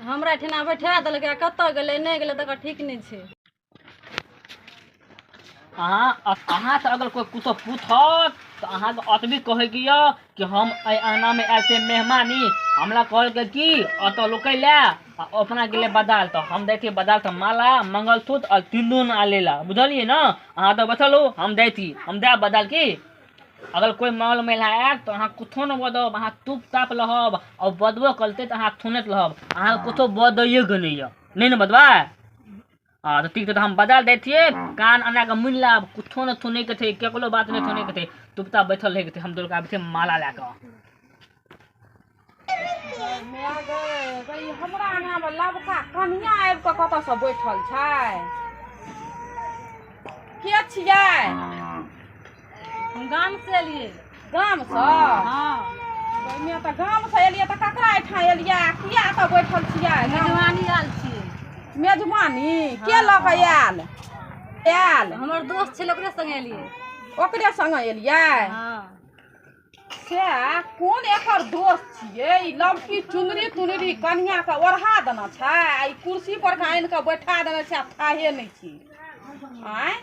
हमरा ठिना बैठा देलकै कतऽ गेलै नहीं गेलै तकर ठीक नहीं छै। अहाँ से अगर कोई कुछ पूछत तो अहाँ के अतबी कहे कि कि हम आना में आयल थे मेहमानी हमरा कहल कि अत लोकै ले अपना गेले बदाल तो हम दैथी बदाल तो माला मंगलसूत्र और तिंदून आलेला बुझलिए ना। अहाँ तो बचल हो हम दैथी हम दे बदाल की अगर कोई माल महिला आयत तो अहाँ कुछो न बदब अहाँ तुप ताप लहब और बदबो करते तो अहाँ थुनत लहब अहाँ कुछो बदइए के नहीं न बदबा। हाँ तो ठीक है तो हम बदल देथिए कान अना के मिल ला कुछो न थुने के थे केकलो बात नहीं थुने के थे तुपता बैठल रहे के थे हम दोल का थे माला ला के। हमरा यहाँ में लबका कनिया आबि के कतऽ से बैठल छै के छियै? हम गाम से एलियै। गाम से? हाँ मैं तो गाम से एलियै तो ककरा एठाम एलियै किया एतऽ बैठल छियै? मेजबानी आयल छियै। मेजबानी के लऽ कऽ आयल? हमर दोस्त छलै ओकरे संगे एलियै। ओकरे संगे एलियै? हाँ से कोन एकर दोस्त छियै? ई लबकी चुनरी तुनरी कनिया के ओढ़ा देने छै आ ई कुर्सी पर के आनि के बैठा देने छै थाहे नहीं छी। आय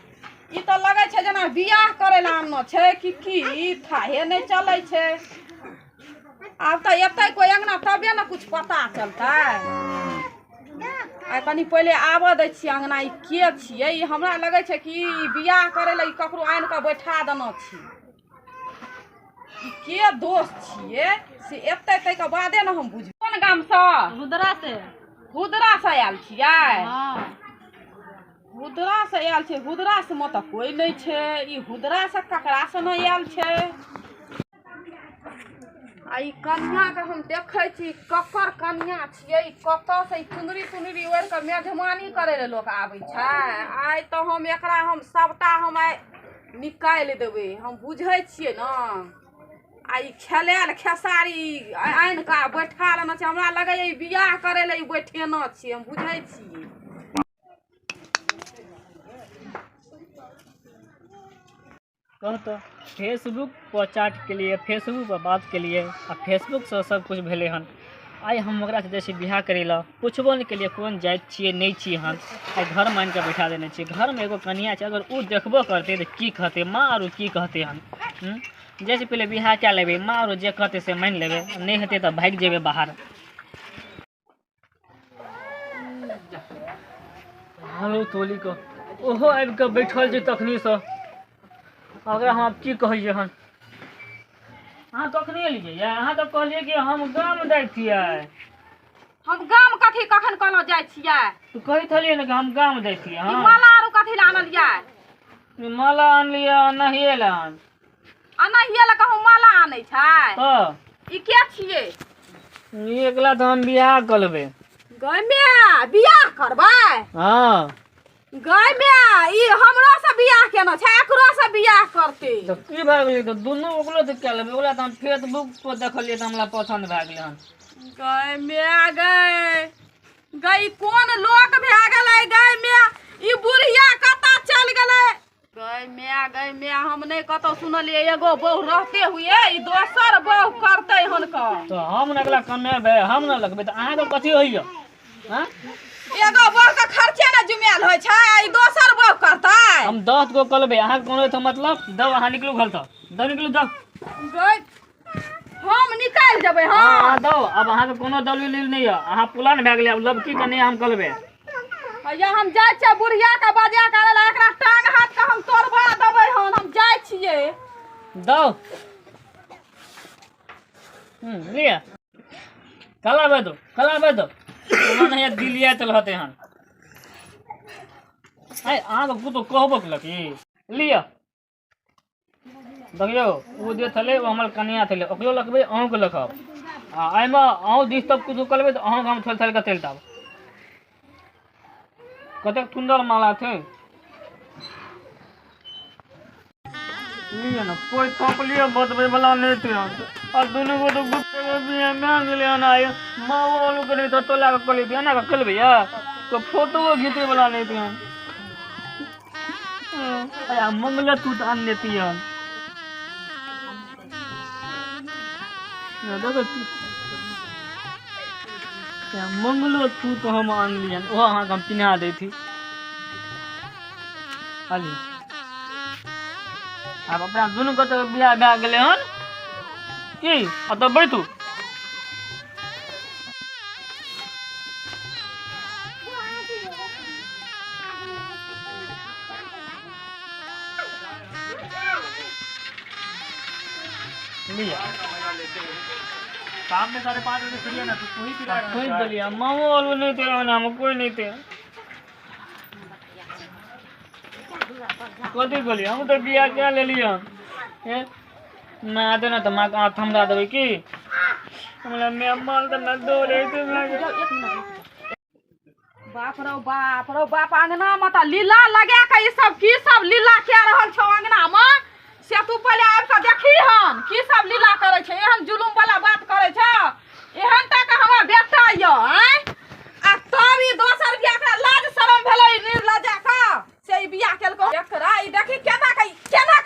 ई तो लगे छै जेना बियाह करे ला आनने छै कि थाहे नहीं चलै छै। आब तो एतै कोई अंगना तबे न कुछ पता चलतै। आ कनी पहले आबऽ दै छियै अंगना ई के छियै? ई हमरा लगे छै कि बियाह करे ला ई ककरो आनि के बैठा देने छी। ई के दोस्त छियै से एतै तै के बादे न हम बुझबै। कोन गाम से? हुदरा से। हुदरा से आयल छियै? हाँ हुदरा से आयल छै। हुदरा से में तो कोई नहीं छै। ई हुदरा से ककरा से न आयल छै? आ ई कन्या के हम देखे छी ककर कन्या छियै? कतऽ से चुनरी तुनरी ओढ़ के मेजबानी करे ले लोग आबै छै। आइ तो हम एकरा हम सबटा हम आइ निकालि देबै हम बुझै छियै न। आ ई खेलायल खेसारी आनि के बैठा लेने छै हमरा लगैए ई बियाह करे ले ई बैठेने छियै हम बुझै छियै। कहतो फेसबुक पर चैट के लिए फेसबुक पर बात के लिए आ फेसबुक से सब कुछ भेले हन। आई हम ओकरा से जैसे बियाह करे ला पूछबो नहीं के लिए कौन जाइत छिए नहीं छिए हन। आई घर मान के बैठा देने छिए। घर में एगो कनिया छै अगर उ देखबो करते तो की कहते माँ और की कहते हन। जैसे पहले बियाह क्या लेबे माँ और जे कहते से मान लेबे नहीं हेते तो भाग जेबे बाहर। हेलो तोली को ओहो आबि के बैठल छै तखनी से अगर हम आप की कहिए हन। अहाँ कखनी एलियै अहाँ तो कहलिए कि हम गाम जाइ छियै। हम गाम कथी कखन कहलहुँ जाइ छियै? तू कही थलिए ना कि हम गाम जाइ छियै। ई माला आरो कथी ला आनलियै? माला आनलिए नहिए लान अनहिए ला कहूँ माला आनै छै? तो ई के छियै? एकला तो हम बियाह कर लेबे। गै माय बियाह करबै? हाँ गै माय ई हमरा से बियाह केना छै एकरो से बियाह करते? तो की भए गेलै तो दुनू ओकरो से क्या लेबे ओकरा तो हम फेसबुक पर देखलिए तो हमरा पसंद भए गेलै हन। गै माय गै कोन लोक भए गेलै गै माय ई बुढ़िया कतऽ चल गेलै? गै माय हम नहीं कतौ सुनलिए एगो बहू रहते हुए ई दोसर बहू करते हन का? तो हम न अगला कमेबे हम न लगबे तो अहाँ तो कथी होइए? हां एगो बहू के खर्चे न जुमेल होय छै ई दोसर बहू करतै? हम 10 गो करबे अहाँ कोनो तो मतलब दो अहाँ निकलू घर तो दो निकलू दो। गै हम निकाल देबै। हां दो अब अहाँ के कोनो दलील नहीं है अहाँ पुलान भए गेलै अब लबकी के नहीं हम करबे। या हम जाय छै बुढ़िया के बजा करे ला एकरा टांग हाथ के हम तोड़बा देबै हन हम जाय छियै। दो लिया कला बे दो मन है दिलिया चल होते हन। आई अहाँ के कुछ कहबो लकी लिया देखियो ओ जे थले ओ हमर कन्या थले ओकरो लखबे अहूँ के लखब आ एमे अहूँ दिस तक कुछ करबे तो अहूँ हम थल थल के चलताब। कतेक सुंदर माला थे लिया ना कोई थपलिए बतबे वाला नहीं थे और दोनों को तो गुप्त में मांग लिया ना आए माँ वालों को नहीं तो तोला का कली दिया ना का कल भैया तो फोटो खींचे वाला नहीं थे अया मंगला तू तो आन लेती है देखो मंगलो तू तो हम आनलियन वो अहाँ हम पिन्हा दै थी अली अब अपना दुनू के तो बियाह भए गेलै हन की अब तो बैठू लिया शाम में 5:30 बजे फ्री है ना, तो तू ही पिला कोई बोलिए मामू वालों नहीं थे नाम कोई नहीं थे कथी बोलिए हम तो बिया क्या ले लिया मैं आते ना तो मैं थमरा देवे की हमला मैं माल तो न दो रहे थे बाप रो बाप अंगना में तो लीला लगा के ई सब की सब लीला क्या रहल छौ अंगना में से तू पहले आब के देखी हन की सब लीला करे छै एहन जुलुम वाला बात करे छ एहन तक हमर बेटा य आ तब ई दोसर बियाह के लाज शरम भेलै निर्लजा का से ई बियाह केलको एकरा ई देखी केना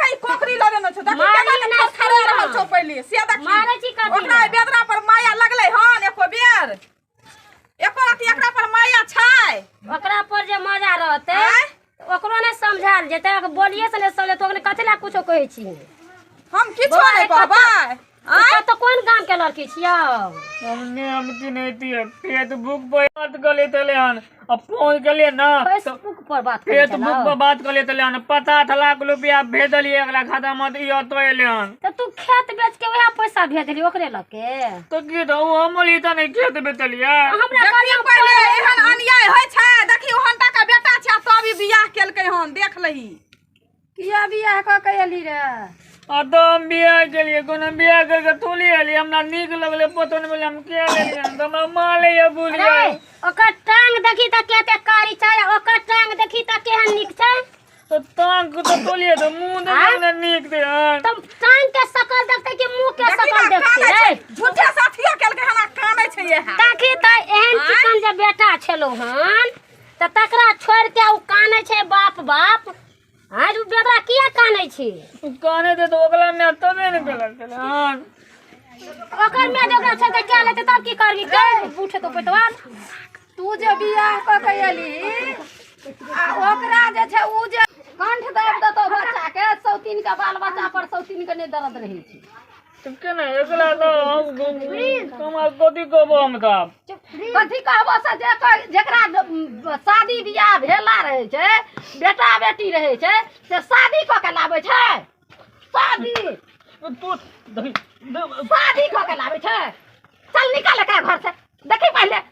कई कोकरी लगेने छ देखी केना खड़े रहल छौ पहले से देखी मारे छी कथी ओकरा बेदरा पर माया लगलै हन एको बेर एको रात एकरा पर माया छै ओकरा पर जे मजा रहते ओकरो ने समझाल जेते बोलिए से ने समझे तो ओकने कथि ला कुछो कहै छी हम किछो नहीं कहबै तो कौन गांव के लड़की छियो हमने हम की नहीं थी पेट भूख पे बात कर लेते ले हन अब पहुंच गए ना फेसबुक पर बात कर फेसबुक पर बात कर लेते ले हन 50 लाख रुपया भेज दिए एकरा खाता में दियो तो एले हन तो तू खेत बेच के वह पैसा भेज दिली ओकरे लके तो की तो हम ली त नहीं खेत बेचलिया हमरा देखी पहले एहन अन्याय होय छै देखी ओहन टा के बेटा छै तब ई बियाह केलकै हन देख लही किया बियाह क के एली रे तो हम बियाह के लिए कोनो बियाह करके थोड़ी आली हमरा नीक लगले पतन में हम के ले हमरा माले या बुलिया ओकर टांग देखी त केते कारी छै ओकर टांग देखी त केहन नीक छै तो टांग को तो तोलिए तो मुंह देखने नीक दे तुम टांग के शकल देखते कि मुंह के शकल देखते रे झूठे साथिया केलकै हन कानै छै ये ताकि त एहन चिकन जे बेटा छलो हन त तकरा छोड़ के उ कानै छै बाप बाप हां उ बेटा किया कानै छी काने दे तो ओकला में तबे न गलत चले हां ओकर में जोकरा छोड़ के क्या लेते तब की करबी के पूछे तो पैतवान तू जे बियाह क के एली आ ओकरा जे छै उ जे कंठ दाब देतो बच्चा के सौतीन के बाल बच्चा पर सौतीन के ने दर्द रही छी तो केना एकला तो हम कमाल कथि कहबो हम तब कथी कहबो से जेकरा शादी बियाह भेला रहे छै बेटा बेटी रहे छै से शादी क के लाबै छै शादी तू शादी क के लाबै छै चल निकाल के घर से देखी पहले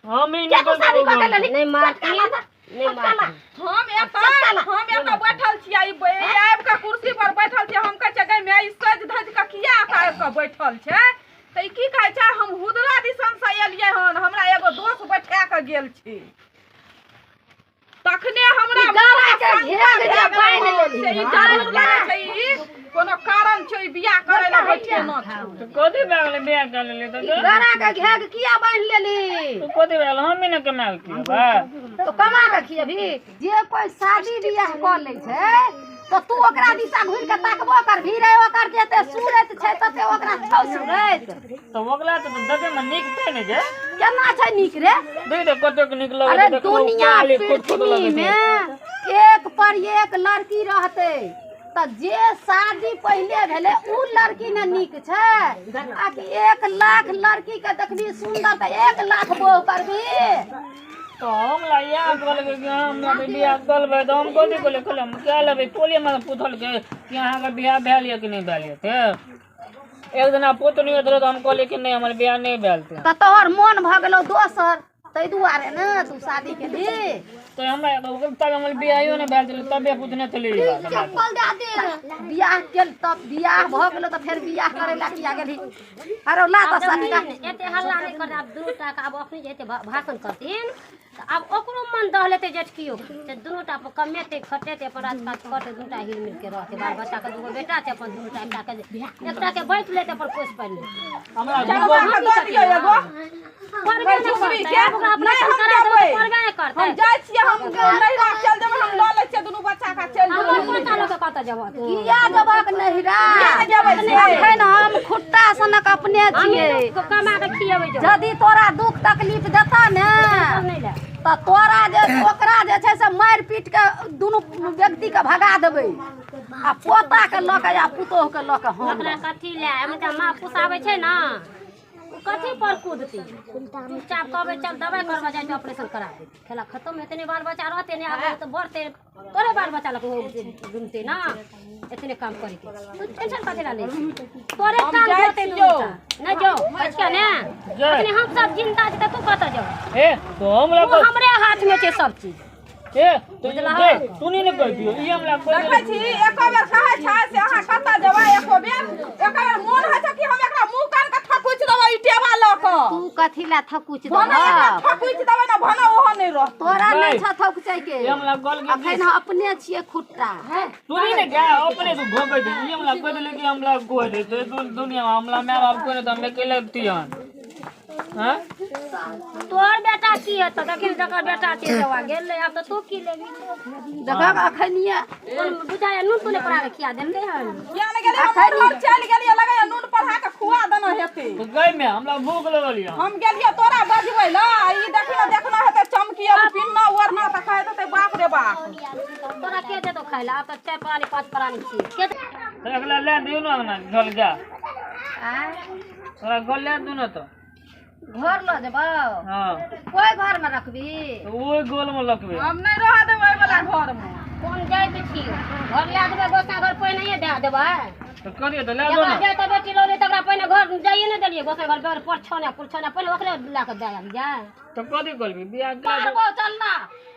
हम ही क्या तू शादी क के लेली निकल नहीं मारती नहीं मारती हम एतऽ बैठल छियै ई आबि के कुर्सी पर बैठल छियै हम कहै छै गै मैं ई सज धज के किया आबि के बैठल छै त ई की कहै छै हम हुदरा दिसन से एलियै हन हमरा एगो दोस्त बैठा के गेल छी तखने हमरा गला के घेर जे बांध लेली ई जरूर लागै छै ई कोनो कारण छै ई बियाह करै ला बैठे न तो कथि भए गेलै बियाह कर ले तो गला के घेर किया बांध लेली तो कथि भए गेलै हम ही न कमाल किया तो कमा के खियबी जे कोई शादी बियाह क लै छै तो तू ओकरा दिशा घुर के ताकबो कर भी रे ओकर जेते सूरत छै तते ओकरा छौ सूरत तो ओकला तो देखे में नीक छै ने जे केना छै नीक रे देख दे कतेक नीक लगै अरे छै दुनिया पृथ्वी में एक पर एक लड़की रहते तो जे शादी पहले भेले उ लड़की ने नीक छै आ कि 1 लाख लड़की के देखबी सुंदर त 1 लाख बो करबी तो हम ला याद बोल के हम ना बियाह करबे तो हम कथि बोले कहले हम क्या लेबे टोली में पूछल के कि अहाँ का बियाह भेल या कि नहीं भेल थे एक दिन पुतनी होत तो हम कहले कि नहीं हमर बियाह नहीं भेल थे त तोहर मन भ गेलो दोसर तै दुआरे न तू शादी के ली तो हमरा तब हमर बियाहो नहीं भेल थे तबे पूछने चली चप्पल दे दे बियाह केल तब बियाह भ गेलो त फेर बियाह करे ला किया गेली अरे ला त शादी का एते हल्ला नहीं कर अब दुनू टा अब अपने जेते भाषण करतीन अब ओकरो मन दह लेते जेठकियो से दुनू टा पर कमेते खटेते अपन राजकाज करते दुनू टा हिल मिल के रहते बाल बच्चा के दूगो बेटा छै अपन दुनू टा एकटा के बैठ लेते पर पोस पानी हमरा दऽ दियौ एगो करबे नहीं करते हम जाइ छियै हम नैरा चल जेबै हम लऽ लै छियै दुनू बच्चा का चल हमर बच्चा लोग के कत जब तू किया जबाक नहीं रा किया जबै छै अखन हम खुट्टा सनक अपने छियै कमा के खियेबै जो यदि तोरा दुख तकलीफ देता ने नहीं ले तऽ तोरा जे ओकरा जे छै से मारि पीट के दुनू व्यक्ति के भगा देबै आ पोता के लऽ के या पुतोह के लऽ के हम ओकरा कथी ले एमे त माँ पुसाबै छै ना उ कथी पर कूदती चुपचाप कहबै चल दवाई करवा जाए ऑपरेशन करा दे खेला खत्म हेतै ने बाल बच्चा रहते ने आगे तो बढ़ते तोरे बाल बच्चा लग घूमते ना इतने काम करे के तू टेंशन कथी ला ले तोरे हम काम जाइ होते छियौ। नहीं जो बच के ने अखनी हम सब जिंदा छी त तू कत जाओ ए तो हमरा वो हमरे हाथ में छै सब चीज ए तो दे तू नहीं कर दियो ई हमरा देखै छी एको बेर कहै छै से अहाँ कतऽ जेबै एको बेर बेर मोन होइ छै कि हम एकरा मुंह कान के थकुचि देबै ई टेबा लऽ कऽ तू कथी ला थकुच भने देबह एकरा थकुचि देबै ना भने ओहो नहि रह तोरा नहीं छ थकुचै के ई हमरा गल के अखन हम अपने छियै खुट्टा तू नहीं ने गा अपने तू घोबै दे ई हमरा कह देले कि हमरा गोय दे दुनिया में हमरा माय बाप को ने त हम अकेले तियन हां तोर बेटा की है तो देखिन जकर बेटा छै जवा गेल अब तो तू की लेबी देखक अखनिया कोन बुझाय नून तूने पड़ा के खिया देन दे हन किया नहि गेलियै हम घर चलि गेलियै लगै नून पढ़ा के खुआ देना हेतै तो गई में हमरा भूख लगल या हम गेलियै तोरा बजबै ल ई देखना हेतै चमकी अब पिन्ना ओढ़ना त कहै देतै बाप रे बाप तोरा के दे तो खाइला अब तो 4 प्राणी 5 प्राणी छी के अगला ले दियो ना ना गल जा तोरा गल ले दू ना तो घर ल जेबौ हां कोई घर में रखबी तो ओइ गोल में लकबे हम नहि रह देबै ओइ वाला घर में कोन जाय के छी घर ले देबे गोसा घर पहिने दे देबे तो करिए तो ले दो जब ना जाय त बेटी लोरे तकरा पहिने घर जाइए ने देलिए गोसा घर पर परछने पहिले ओकरे ला के दे जा तो कथी करबी बियाह के पारबो चलना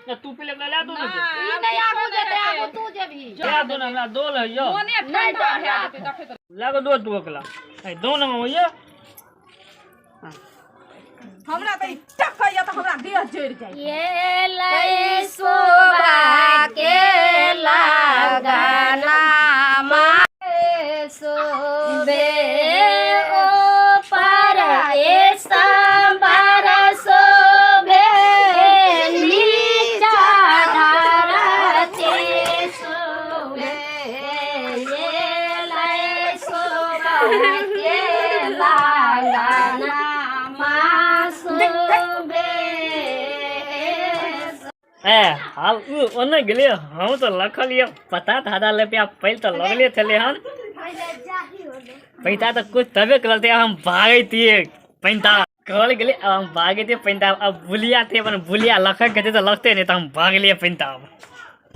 या तू पहले ले दो ना ई नहीं आगू जेते आगू तू जेबी ले दो ना हमरा दोल है यो मोने ठंडा है देखै लागो दो तू अकला ए दो ना होइए हमरा त ई टकैया त हमरा देह जरि जाइ ये लै शोभा के लगाना माए शोभे ओ पर ए संबर शोभे नीचा धरती शोभे ये लै शोभा के लगाना ए हाल उ ओने गेले हम तो लखलिए पता था ले पे पहले तो लगले थले हन पैसा तो कुछ तबे करते हम भागे थिए पैंता कहल गेले अब हम भागे थे पैंता अब बुलिया थे अपन बुलिया लखक कहते तो लगते नहीं तो हम भाग लिए पैंता